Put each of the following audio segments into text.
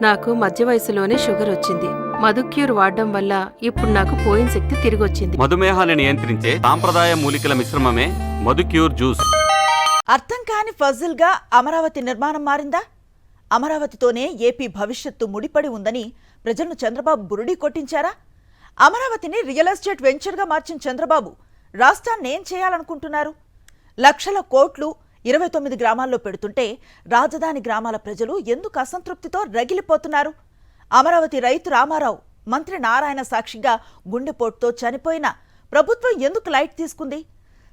నాకు మధ్య వయసులోనే షుగర్ వచ్చింది. మధుక్యూర్ వాడడం వల్ల ఇప్పుడు నాకు పోయిన శక్తి తిరిగొచ్చింది. మధుమేహాన్ని నియంత్రించే సాంప్రదాయ మూలికల మిశ్రమమే మధుక్యూర్ జ్యూస్. అర్థం కాని ఫజిల్ గా అమరావతి నిర్మాణం మారిందా? అమరావతితోనే ఏపీ భవిష్యత్తు ముడిపడి ఉందని ప్రజలను చంద్రబాబు బురుడీ కొట్టించారా? అమరావతిని రియల్ ఎస్టేట్ వెంచర్ గా మార్చిన చంద్రబాబు రాష్ట్రాన్ని ఏం చేయాలనుకుంటున్నారు? లక్షల కోట్లు 29 గ్రామాల్లో పెడుతుంటే రాజధాని గ్రామాల ప్రజలు ఎందుకు అసంతృప్తితో రగిలిపోతున్నారు? అమరావతి రైతు రామారావు, మంత్రి నారాయణ సాక్షిగా గుండెపోటుతో చనిపోయిన ప్రభుత్వం ఎందుకు లైట్ తీసుకుంది?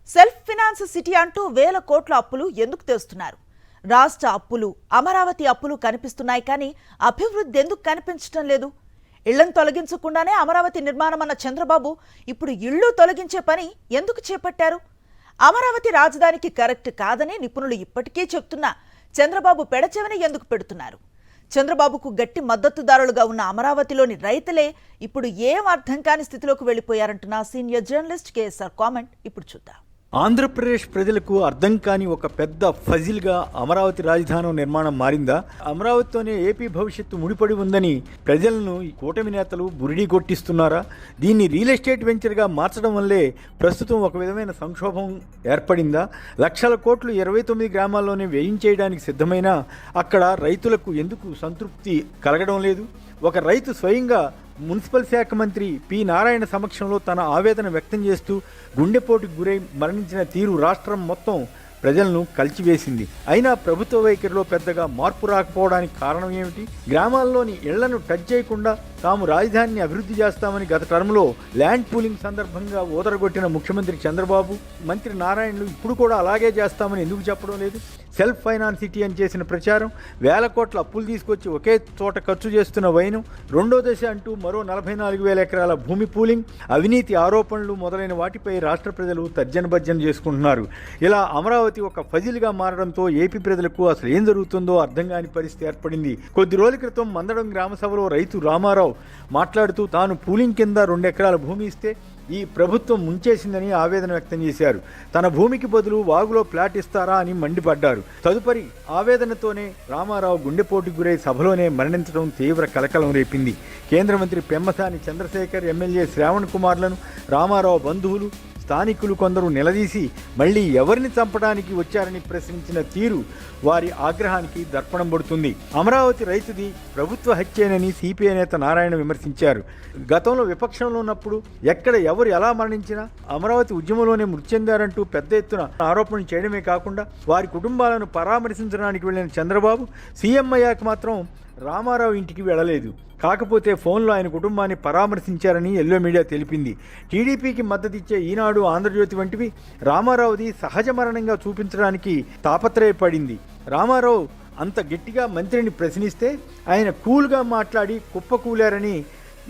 సెల్ఫ్ ఫినాన్స్ సిటీ అంటూ వేల కోట్ల అప్పులు ఎందుకు తెస్తున్నారు? రాష్ట్ర అప్పులు, అమరావతి అప్పులు కనిపిస్తున్నాయి కానీ అభివృద్ధి ఎందుకు కనిపించడం లేదు? ఇళ్లను తొలగించకుండానే అమరావతి నిర్మాణం అన్న చంద్రబాబు ఇప్పుడు ఇళ్లు తొలగించే పని ఎందుకు చేపట్టారు? అమరావతి రాజధానికి కరెక్ట్ కాదని నిపుణులు ఇప్పటికే చెప్తున్నా చంద్రబాబు పెడచెవిన ఎందుకు పెడుతున్నారు? చంద్రబాబుకు గట్టి మద్దతుదారులుగా ఉన్న అమరావతిలోని రైతులే ఇప్పుడు ఏం అర్థం కాని స్థితిలోకి వెళ్లిపోయారంటున్న సీనియర్ జర్నలిస్ట్ కేఎస్ఆర్ కామెంట్ ఇప్పుడు చూద్దాం. ఆంధ్రప్రదేశ్ ప్రజలకు అర్థం కాని ఒక పెద్ద ఫజిల్గా అమరావతి రాజధాని నిర్మాణం మారిందా? అమరావతితోనే ఏపీ భవిష్యత్తు ముడిపడి ఉందని ప్రజలను ఈ కూటమి నేతలు బురిడీ కొట్టిస్తున్నారా? దీన్ని రియల్ ఎస్టేట్ వెంచర్గా మార్చడం వల్లే ప్రస్తుతం ఒక విధమైన సంక్షోభం ఏర్పడిందా? లక్షల కోట్లు 29 గ్రామాల్లోనే వ్యయించేయడానికి సిద్ధమైనా అక్కడ రైతులకు ఎందుకు సంతృప్తి కలగడం లేదు? ఒక రైతు స్వయంగా మున్సిపల్ శాఖ మంత్రి పి నారాయణ సమక్షంలో తన ఆవేదన వ్యక్తం చేస్తూ గుండెపోటుకు గురై మరణించిన తీరు రాష్ట్రం మొత్తం ప్రజలను కలిచివేసింది. అయినా ప్రభుత్వ వైఖరిలో పెద్దగా మార్పు రాకపోవడానికి కారణం ఏమిటి? గ్రామాల్లోని ఇళ్లను టచ్ చేయకుండా తాము రాజధానిని అభివృద్ధి చేస్తామని గత టర్మ్లో ల్యాండ్ పూలింగ్ సందర్భంగా ఊదరగొట్టిన ముఖ్యమంత్రి చంద్రబాబు, మంత్రి నారాయణలు ఇప్పుడు కూడా అలాగే చేస్తామని ఎందుకు చెప్పడం లేదు? సెల్ఫ్ ఫైనాన్స్ సిటీ అని చేసిన ప్రచారం, వేల కోట్ల అప్పులు తీసుకొచ్చి ఒకే చోట ఖర్చు చేస్తున్న వైనం, రెండో దశ అంటూ మరో 44,000 ఎకరాల భూమి పూలింగ్, అవినీతి ఆరోపణలు మొదలైన వాటిపై రాష్ట్ర ప్రజలు తర్జన భర్జన చేసుకుంటున్నారు. ఇలా అమరావతి ఒక ఫజిల్గా మారడంతో ఏపీ ప్రజలకు అసలు ఏం జరుగుతుందో అర్థం కాని పరిస్థితి ఏర్పడింది. కొద్ది రోజుల క్రితం మందడం గ్రామ సభలో రైతు రామారావు మాట్లాడుతూ తాను పూలింగ్ కింద 2 ఎకరాల భూమి ఇస్తే ఈ ప్రభుత్వం ముంచేసిందని ఆవేదన వ్యక్తం చేశారు. తన భూమికి బదులు వాగులో ప్లాట్ ఇస్తారా అని మండిపడ్డారు. తదుపరి ఆవేదనతోనే రామారావు గుండెపోటుకు గురై సభలోనే మరణించడం తీవ్ర కలకలం రేపింది. కేంద్ర మంత్రి పెమ్మసాని చంద్రశేఖర్, ఎమ్మెల్యే శ్రావణ్ కుమార్లను రామారావు బంధువులు, స్థానికులు కొందరు నిలదీసి మళ్లీ ఎవరిని చంపడానికి వచ్చారని ప్రశ్నించిన తీరు వారి ఆగ్రహానికి దర్పణం పడుతుంది. అమరావతి రైతుది ప్రభుత్వ హత్యేనని సిపిఐ నేత నారాయణ విమర్శించారు. గతంలో విపక్షంలో ఉన్నప్పుడు ఎక్కడ ఎవరు ఎలా మరణించినా అమరావతి ఉద్యమంలోనే మృతి చెందారంటూ పెద్ద ఎత్తున ఆరోపణలు చేయడమే కాకుండా వారి కుటుంబాలను పరామర్శించడానికి వెళ్లిన చంద్రబాబు సీఎం అయ్యాక మాత్రం రామారావు ఇంటికి వెళ్ళలేదు. కాకపోతే ఫోన్లో ఆయన కుటుంబాన్ని పరామర్శించారని ఎల్లో మీడియా తెలిపింది. టీడీపీకి మద్దతిచ్చే ఈనాడు, ఆంధ్రజ్యోతి వంటివి రామారావుది సహజ మరణంగా చూపించడానికి తాపత్రయపడింది. రామారావు అంత గట్టిగా మంత్రిని ప్రశ్నిస్తే ఆయన కూల్గా మాట్లాడి కుప్పకూలారని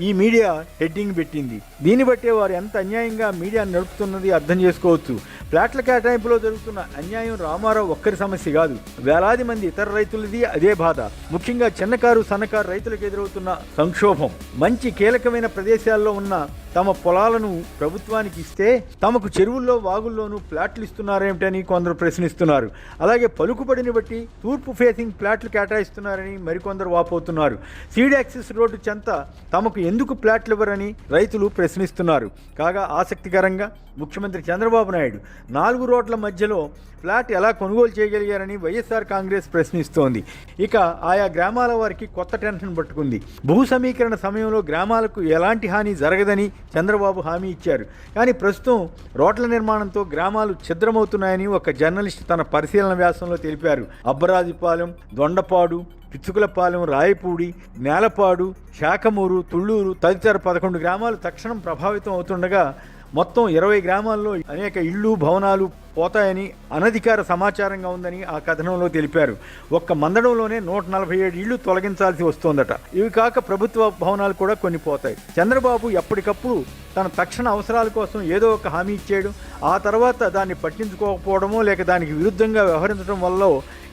ఈ మీడియా హెడ్డింగ్ పెట్టింది. దీన్ని బట్టే వారు ఎంత అన్యాయంగా మీడియా నడుపుతున్నది అర్థం చేసుకోవచ్చు. ఫ్లాట్ల కేటాయింపులో జరుగుతున్న అన్యాయం రామారావు ఒక్కరి సమస్య కాదు, వేలాది మంది ఇతర రైతులది అదే బాధ. ముఖ్యంగా చిన్నకారు, సన్నకారు రైతులకు ఎదురవుతున్న సంక్షోభం. మంచి కీలకమైన ప్రదేశాల్లో ఉన్న తమ పొలాలను ప్రభుత్వానికి ఇస్తే తమకు చెరువుల్లో, వాగుల్లోనూ ప్లాట్లు ఇస్తున్నారేమిటని కొందరు ప్రశ్నిస్తున్నారు. అలాగే పలుకుబడిని బట్టి తూర్పు ఫేసింగ్ ప్లాట్లు కేటాయిస్తున్నారని మరికొందరు వాపోతున్నారు. సీడ్ యాక్సిస్ రోడ్డు చెంత తమకు ఎందుకు ప్లాట్లు ఇవ్వరని రైతులు ప్రశ్నిస్తున్నారు. కాగా ఆసక్తికరంగా ముఖ్యమంత్రి చంద్రబాబు నాయుడు 4 రోడ్ల మధ్యలో ఫ్లాట్ ఎలా కొనుగోలు చేయగలిగారని వైఎస్ఆర్ కాంగ్రెస్ ప్రశ్నిస్తోంది. ఇక ఆయా గ్రామాల వారికి కొత్త టెన్షన్ పట్టుకుంది. భూ సమీకరణ సమయంలో గ్రామాలకు ఎలాంటి హాని జరగదని చంద్రబాబు హామీ ఇచ్చారు. కానీ ప్రస్తుతం రోడ్ల నిర్మాణంతో గ్రామాలు ఛిద్రమవుతున్నాయని ఒక జర్నలిస్ట్ తన పరిశీలన వ్యాసంలో తెలిపారు. అబ్బరాజుపాలెం, దొండపాడు, పిచ్చుకులపాలెం, రాయపూడి, నేలపాడు, శాఖమూరు, తుళ్ళూరు తదితర 11 గ్రామాలు తక్షణం ప్రభావితం అవుతుండగా మొత్తం 20 గ్రామాల్లో అనేక ఇళ్ళు, భవనాలు పోతాయని అనధికార సమాచారంగా ఉందని ఆ కథనంలో తెలిపారు. ఒక్క మందడంలోనే 147 ఇళ్లు తొలగించాల్సి వస్తోందట. ఇవి కాక ప్రభుత్వ భవనాలు కూడా కొన్ని పోతాయి. చంద్రబాబు ఎప్పటికప్పుడు తన తక్షణ అవసరాల కోసం ఏదో ఒక హామీ ఇచ్చేయడం, ఆ తర్వాత దాన్ని పట్టించుకోకపోవడమో లేక దానికి విరుద్ధంగా వ్యవహరించడం వల్ల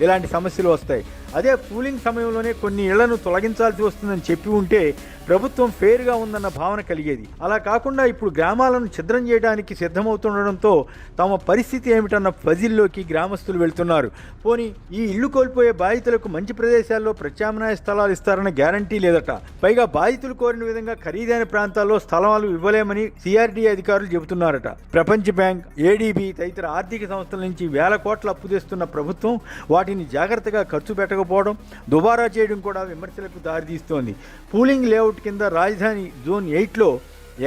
ఇలాంటి సమస్యలు వస్తాయి. అదే పూలింగ్ సమయంలోనే కొన్ని ఇళ్లను తొలగించాల్సి వస్తుందని చెప్పి ఉంటే ప్రభుత్వం ఫెయిర్గా ఉందన్న భావన కలిగేది. అలా కాకుండా ఇప్పుడు గ్రామాలను ఛిద్రం చేయడానికి సిద్ధమవుతుండడంతో తమ పరిస్థితి ఏమిటన్న ఫజిల్లోకి గ్రామస్తులు వెళ్తున్నారు. పోనీ ఈ ఇళ్లు కోల్పోయే బాధితులకు మంచి ప్రదేశాల్లో ప్రత్యామ్నాయ స్థలాలు ఇస్తారన్న గ్యారంటీ లేదట. పైగా బాధితులు కోరిన విధంగా ఖరీదైన ప్రాంతాల్లో స్థలాలు ఇవ్వలేమని సిఆర్డీ అధికారులు చెబుతున్నారట. ప్రపంచ బ్యాంక్, ఏడీబీ తదితర ఆర్థిక సంస్థల నుంచి వేల కోట్ల అప్పు తెస్తున్న ప్రభుత్వం వాటిని జాగ్రత్తగా ఖర్చు పెట్టకపోవడం, దుబారా చేయడం కూడా విమర్శలకు దారితీస్తోంది. పూలింగ్ లేఅవుట్ కింద రాజధాని జోన్ 8లో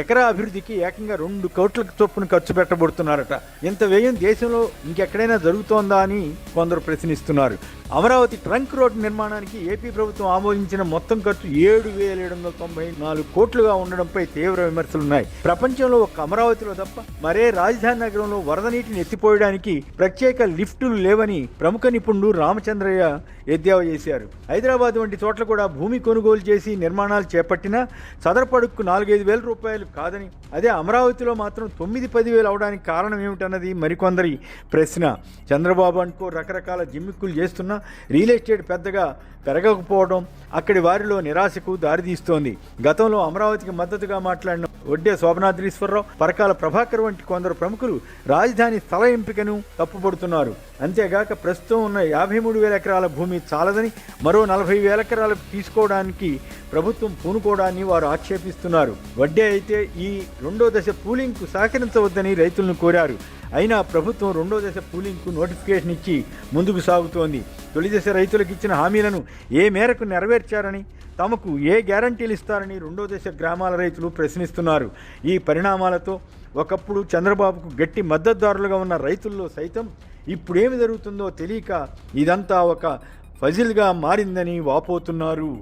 ఎకరా అభివృద్ధికి ఏకంగా 2 కోట్ల చొప్పున ఖర్చు పెట్టబడుతున్నారట. ఇంత వ్యయం దేశంలో ఇంకెక్కడైనా జరుగుతోందా అని కొందరు ప్రశ్నిస్తున్నారు. అమరావతి ట్రంక్ రోడ్డు నిర్మాణానికి ఏపీ ప్రభుత్వం ఆమోదించిన మొత్తం ఖర్చు 7,794 కోట్లుగా ఉండడంపై తీవ్ర విమర్శలున్నాయి. ప్రపంచంలో ఒక్క అమరావతిలో తప్ప మరే రాజధాని నగరంలో వరద నీటిని ఎత్తిపోయడానికి ప్రత్యేక లిఫ్టులు లేవని ప్రముఖ నిపుణుడు రామచంద్రయ్య ఎద్దేవా చేశారు. హైదరాబాద్ వంటి చోట్ల కూడా భూమి కొనుగోలు చేసి నిర్మాణాలు చేపట్టినా సదరపడుకు 4-5 వేల రూపాయలు కాదని, అదే అమరావతిలో మాత్రం 9-10 వేలు అవడానికి కారణం ఏమిటన్నది మరికొందరి ప్రశ్న. చంద్రబాబు అనుకో రకరకాల జిమ్మిక్కులు చేస్తున్నా రియల్ ఎస్టేట్ పెద్దగా పెరగకపోవడం అక్కడి వారిలో నిరాశకు దారితీస్తోంది. గతంలో అమరావతికి మద్దతుగా మాట్లాడిన ఒడ్డే శోభనాద్రీశ్వరరావు, పరకాల ప్రభాకర్ వంటి కొందరు ప్రముఖులు రాజధాని స్థల ఎంపికను తప్పుపడుతున్నారు. అంతేగాక ప్రస్తుతం ఉన్న 53,000 ఎకరాల భూమి చాలదని మరో 40,000 ఎకరాలు తీసుకోవడానికి ప్రభుత్వం పూనుకోవడాన్ని వారు ఆక్షేపిస్తున్నారు. వడ్డే అయితే ఈ 2వ దశ పూలింగ్కు సహకరించవద్దని రైతులను కోరారు. అయినా ప్రభుత్వం 2వ దశ పూలింగ్కు నోటిఫికేషన్ ఇచ్చి ముందుకు సాగుతోంది. తొలి దశ రైతులకు ఇచ్చిన హామీలను ఏ మేరకు నెరవేర్చారని, తమకు ఏ గ్యారంటీలు ఇస్తారని 2వ దశ గ్రామాల రైతులు ప్రశ్నిస్తున్నారు. ఈ పరిణామాలతో ఒకప్పుడు చంద్రబాబుకు గట్టి మద్దతుదారులుగా ఉన్న రైతుల్లో సైతం ఇప్పుడేమి జరుగుతుందో తెలియక ఇదంతా ఒక ఫజిల్గా మారిందని వాపోతున్నారు.